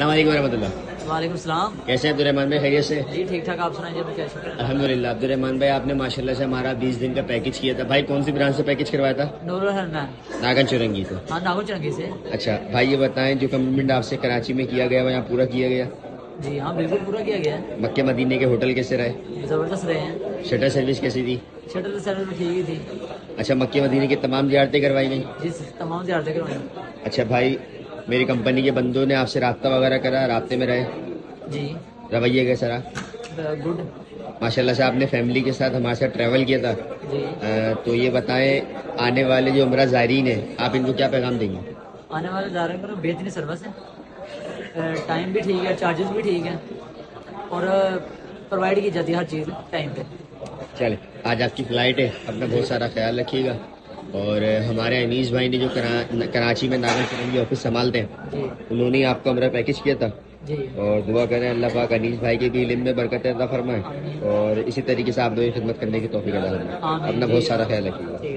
السلام علیکم ورحمۃ اللہ. وعلیکم السلام. کیسے ہیں عبدالرحمان بھائی؟ خیریت سے؟ جی ٹھیک ٹھاک. آپ سنائیں جی. کیا شکر ہے. الحمدللہ. عبدالرحمان بھائی آپ نے ماشاءاللہ سے ہمارا 20 دن کا پیکج کیا تھا. بھائی کون سی برانچ سے پیکج کروایا تھا؟ نور الحنان. ناگن چورنگی سے. ہاں ناگن چرنگی سے. اچھا بھائی یہ بتائیں جو کمٹمنٹ آپ سے کراچی میں کیا گیا وہ یہاں پورا کیا گیا؟ جی ہاں بالکل پورا کیا گیا ہے. مکہ مدینے کے ہوٹل کیسے رہے؟ زبردست رہے ہیں. شٹر سروس کیسی تھی؟ شٹل سروس میں ٹھیک ہی تھی. اچھا مکہ مدینے کی تمام زیارتیں کروائی گئی؟ جی تمام زیارتیں کروائیں. اچھا بھائی میری کمپنی کے بندوں نے آپ سے رابطہ وغیرہ کرا، رابطے میں رہے؟ جی رویے کیسا رہا؟ گڈ. ماشاءاللہ سے آپ نے فیملی کے ساتھ ہمارے ساتھ ٹریول کیا تھا. جی تو یہ بتائیں آنے والے جو عمرہ زائرین ہیں آپ ان کو کیا پیغام دیں گے؟ آنے والے ادارے پر بہترین سروس ہے. ٹائم بھی ٹھیک ہے، چارجز بھی ٹھیک ہے اور پرووائڈ کی جاتی ہے ہر چیز ٹائم پہ. چلے آج آپ کی فلائٹ ہے، اپنا بہت سارا خیال رکھیے گا. اور ہمارے انیس بھائی نے جو کراچی میں ناگن چرنگی آفس سنبھالتے ہیں جی انہوں نے آپ کو عمرہ پیکج کیا تھا. جی اور دعا کریں اللہ پاک انیس بھائی کے بھی علم میں برکت عطا فرمائے اور اسی طریقے سے آپ دو خدمت کرنے کی توفیق عطا فرمائے. آمین. اپنا بہت سارا خیال رکھیے گا.